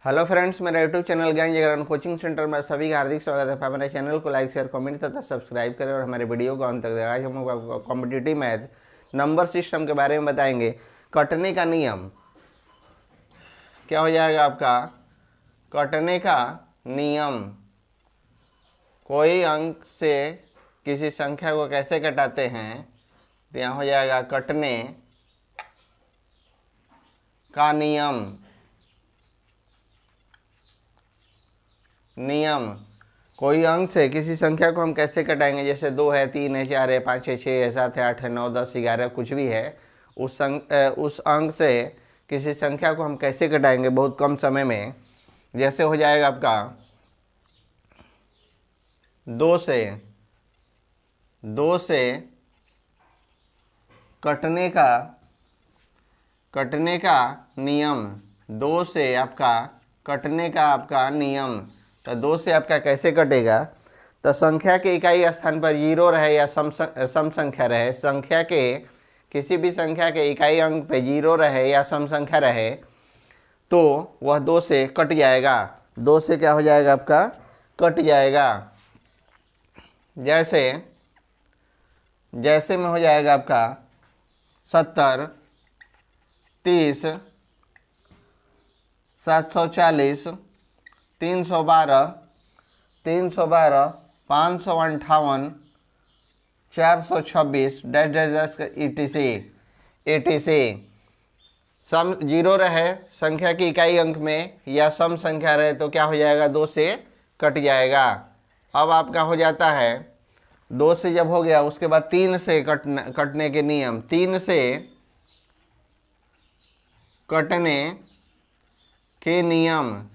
Hello friends, मेरा YouTube channel ज्ञान जागरण coaching centre में सभी का हार्दिक स्वागत है। हमारे चैनल को लाइक शेयर कमेंट तथा सब्सक्राइब करें और हमारे वीडियो को अंत तक देखें। आज हम आपको कॉम्पिटिटिव मैथ नंबर सिस्टम के बारे में बताएंगे। कटने का नियम क्या हो जाएगा आपका? कटने का नियम, कोई अंक से किसी संख्या को कैसे कटाते हैं, तो यहाँ हो जाएगा कटने का नियम। कोई अंक से किसी संख्या को हम कैसे कटाएंगे, जैसे 2 है, 3 है, 4 है, 5 है, 6 है, 7 है, 8 है, 9, 10, 11 कुछ भी है, उस अंक से किसी संख्या को हम कैसे कटाएंगे बहुत कम समय में। जैसे हो जाएगा आपका 2 से कटने का नियम, 2 से आपका कटने का आपका नियम। तो 2 से आपका कैसे कटेगा? तो संख्या के इकाई स्थान पर 0 रहे या सम संख्या रहे, संख्या के किसी भी संख्या के इकाई अंक पे 0 रहे या सम संख्या रहे तो वह 2 से कट जाएगा। 2 से क्या हो जाएगा आपका? कट जाएगा। जैसे में हो जाएगा आपका 70, 30, 740, 312, 558, 426 डैश डैश डैश etc। सम 0 रहे संख्या की इकाई अंक में या सम संख्या रहे तो क्या हो जाएगा? 2 से कट जाएगा। अब आपका हो जाता है 2 से जब हो गया, उसके बाद 3 से कटने के नियम। 3 से कटने के नियम,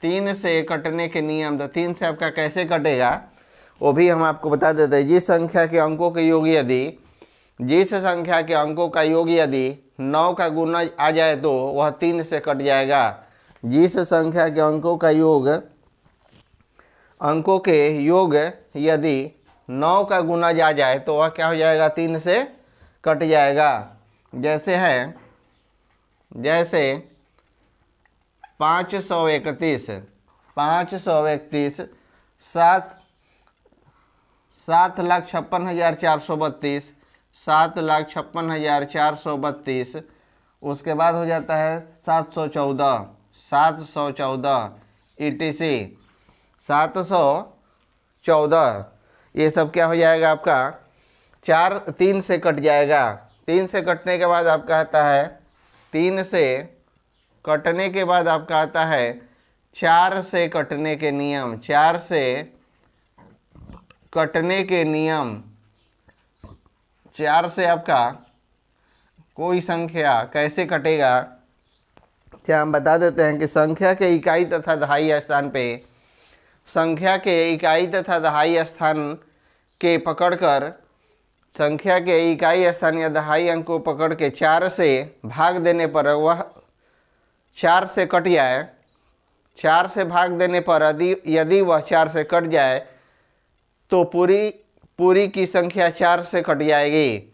3 से कटने के नियम। तो 3 से आपका कैसे कटेगा वो भी हम आपको बता देते हैं। जिस संख्या के अंकों का योग यदि 9 का गुना आ जाए तो वह 3 से कट जाएगा। जिस संख्या के अंकों के योग यदि 9 का गुना आ जाए तो वह क्या हो जाएगा? 3 से कट जाएगा। जैसे 531, 7,56,432, 7,56,432। उसके बाद हो जाता है 714 etc 714। ये सब क्या हो जाएगा आपका? 3 से कट जाएगा। 3 से कटने के बाद आपका आता है 3 से कटने के बाद आपका आता है 4 से कटने के नियम। 4 से कटने के नियम, 4 से आपका कोई संख्या कैसे कटेगा, क्या हम बता देते हैं कि संख्या के इकाई तथा दहाई स्थान पे, संख्या के इकाई तथा दहाई स्थान के पकड़कर, संख्या के इकाई स्थान या दहाई अंक को पकड़ के 4 से भाग देने पर वह 4 से कट जाए। 4 से भाग देने पर यदि वह 4 से कट जाए तो पूरी की संख्या 4 से कट जाएगी।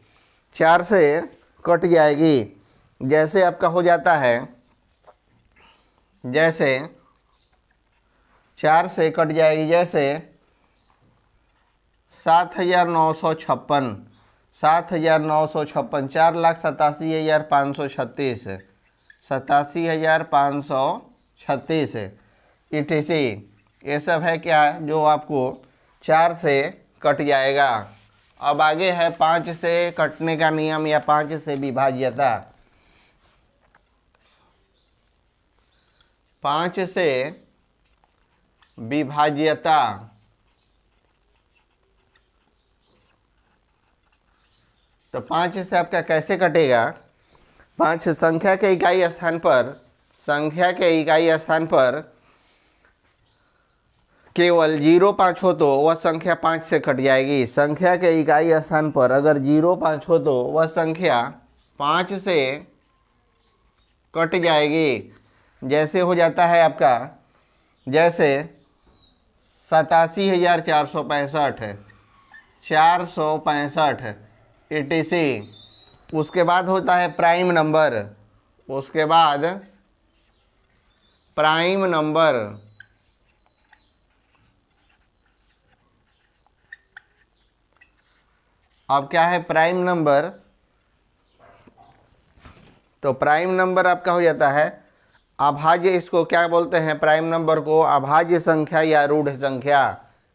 4 से कट जाएगी। जैसे आपका हो जाता है, जैसे 4 से कट जाएगी, जैसे 7,956, 4,87,536, 87,536 etc। ये सब है क्या जो आपको 4 से कट जाएगा। अब आगे है 5 से कटने का नियम या 5 से विभाज्यता। 5 से विभाज्यता, तो 5 से आपका कैसे कटेगा? 5 संख्या के इकाई स्थान पर केवल 0,5 हो तो वह संख्या 5 से कट जाएगी। संख्या के इकाई स्थान पर अगर 0,5 हो तो वह संख्या 5 से कट जाएगी। जैसे हो जाता है आपका, जैसे 87,465, 465 etc। उसके बाद होता है प्राइम नंबर। उसके बाद प्राइम नंबर। अब क्या है प्राइम नंबर? तो प्राइम नंबर आपका हो जाता है अभाज्य। इसको क्या बोलते हैं? प्राइम नंबर को अभाज्य संख्या या रूढ़ संख्या।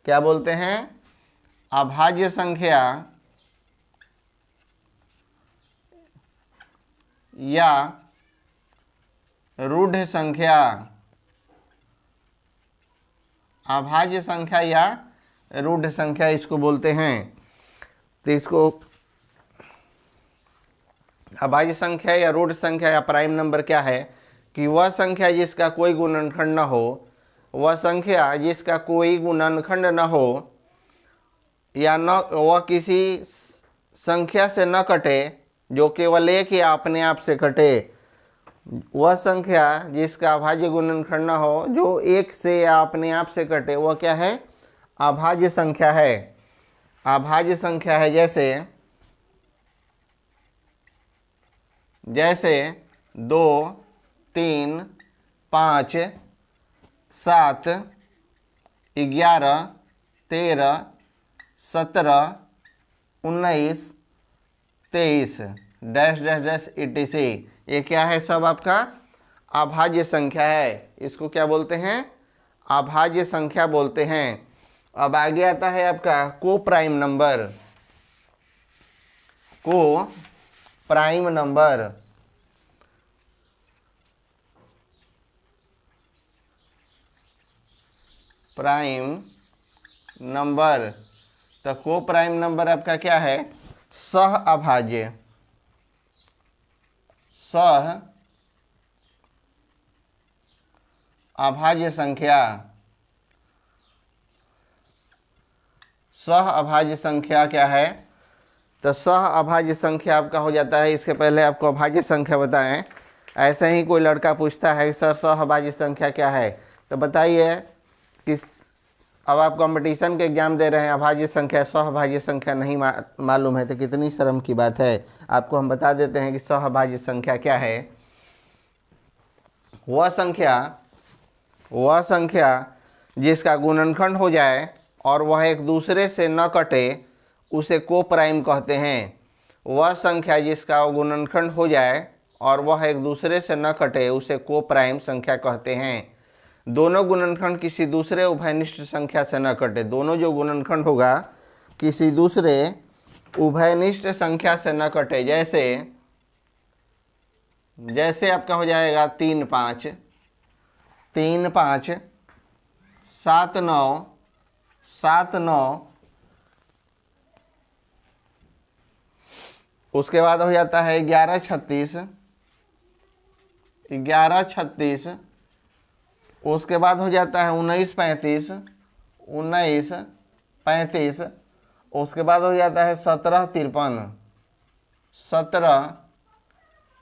क्या बोलते हैं? अभाज्य संख्या या रूढ़ संख्या। अभाज्य संख्या या रूढ़ संख्या इसको बोलते हैं। तो इसको अभाज्य संख्या या रूढ़ संख्या या प्राइम नंबर क्या है कि वह संख्या जिसका कोई गुणनखंड न हो, वह संख्या जिसका कोई गुणनखंड न हो या न वह किसी संख्या से न कटे जो केवल एक या अपने आप से कटे। वह संख्या जिसका अभाज्य गुणनखंड न हो जो एक से या अपने आप से कटे, वह क्या है? अभाज्य संख्या है। अभाज्य संख्या है जैसे 2, 3, 5, 7, 11, 13, 17, 19, 23 डैश डैश डैश etc। ये क्या है? सब आपका अभाज्य संख्या है। इसको क्या बोलते हैं? अभाज्य संख्या बोलते हैं। अब आगे आता है आपका को प्राइम नंबर। को प्राइम नंबर। Prime number. तो को प्राइम नंबर आपका क्या है? सह अभाज्य। सह अभाज्य संख्या। सह अभाज्य संख्या क्या है? तो सह अभाज्य संख्या आपका हो जाता है, इसके पहले आपको अभाज्य संख्या बताएं। ऐसे ही कोई लड़का पूछता है सर सह अभाज्य संख्या क्या है, तो बताइए कि अब आप कंपटीशन के एग्जाम दे रहे हैं, अभाज्य संख्या सह अभाज्य संख्या नहीं मालूम है तो कितनी शर्म की बात है। आपको हम बता देते हैं कि सह अभाज्य संख्या क्या है। वह संख्या जिसका गुणनखंड हो जाए और वह एक दूसरे से न कटे उसे को प्राइम कहते हैं। वह संख्या जिसका गुणनखंड हो जाए और वह एक दूसरे से न कटे उसे को प्राइम संख्या कहते हैं। दोनों गुणनखंड किसी दूसरे उभयनिष्ठ संख्या से न कटे। दोनों जो गुणनखंड होगा किसी दूसरे उभयनिष्ठ संख्या से न कटे। जैसे आपका हो जाएगा 3, 5, 3, 5, 7, 9, 7, 9, उसके बाद हो जाता है 11, 36, 11, 36, उसके बाद हो जाता है 19, 35, 19, 35, उसके बाद हो जाता है 17, 53, 17,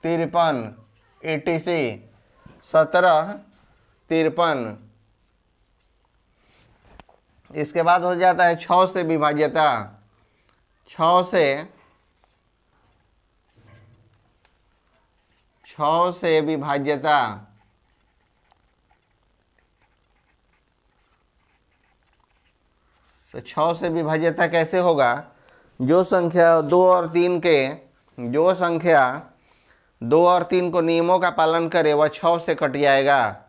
53 etc। 17, 53। इसके बाद हो जाता है 6 से विभाज्यता। 6 से विभाज्यता। तो 6 से विभाज्यता कैसे होगा? जो संख्या 2 और 3 को नियमों का पालन करे वह 6 से कट जाएगा।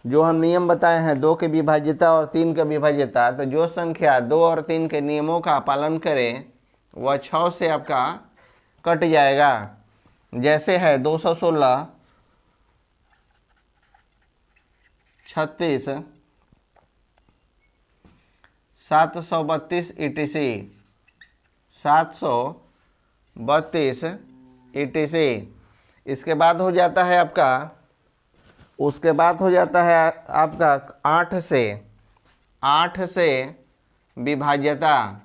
जो हम नियम बताए हैं 2 के विभाज्यता और 3 के विभाज्यता, तो जो संख्या 2 और 3 के नियमों का पालन करे वह 6 से आपका कट जाएगा। जैसे है 216, 36, 732 etc। 732 etc। इसके बाद हो जाता है आपका 8 से विभाज्यता।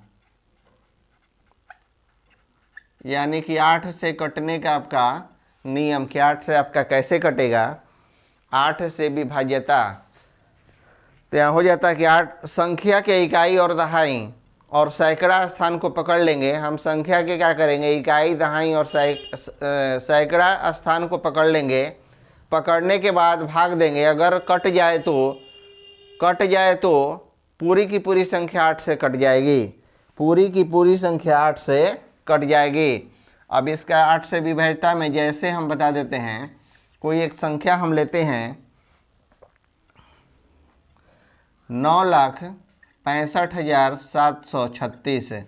यानी कि 8 से कटने का आपका नियम कि 8 से आपका कैसे कटेगा? 8 से विभाज्यता। तो यहाँ हो जाता है कि 8 संख्या के इकाई और दहाई और सैकड़ा स्थान को पकड़ लेंगे। हम संख्या के क्या करेंगे? इकाई, दहाई और सैकड़ा स्थान को पकड़ लेंगे पकड़ने के बाद भाग देंगे। अगर कट जाए तो पूरी की पूरी संख्या 8 से कट जाएगी, पूरी की पूरी संख्या 8 से कट जाएगी। अब इसका 8 से विभाज्यता में जैसे हम बता देते हैं, कोई एक संख्या हम लेते हैं 9,65,736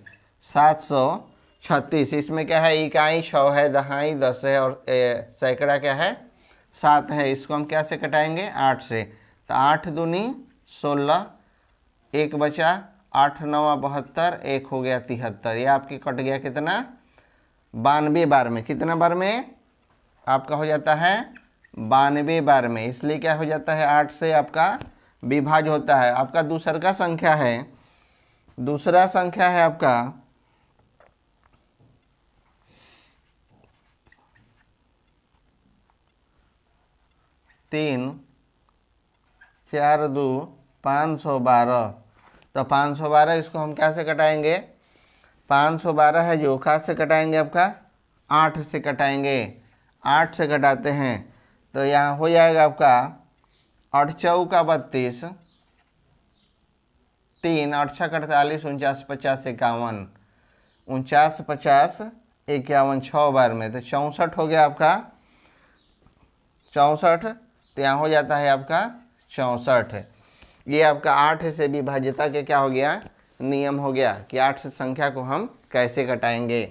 736। इसमें क्या है, इकाई 6 है, दहाई 10 है और सैकड़ा क्या है 7 है। इसको हम क्या से कटाएंगे, 8 से। तो 8 दूनी 16, एक बचा, 8 9 72, एक हो गया 73। ये आपकी कट गया कितना, 92 बार में। कितना बार में आपका हो जाता है, 92 बार में। इसलिए क्या हो जाता है, 8 से आपका विभाज्य होता है। आपका दूसरा संख्या है आपका 3 4 2 512। तो 512 इसको हम क्या से कटाएंगे, 512 है जो खा से कटाएंगे, आपका 8 से कटाएंगे। 8 से कटाते हैं तो यहाँ हो जाएगा आपका 8 चौका 32, 3 8 6 48, 49 50 51, 49 50 51, 6 बार में। तो 64 हो गया आपका 64। तो यहाँ हो जाता है आपका 64। ये आपका 8 से विभाज्यता के क्या हो गया, नियम हो गया कि 8 से संख्या को हम कैसे घटाएंगे।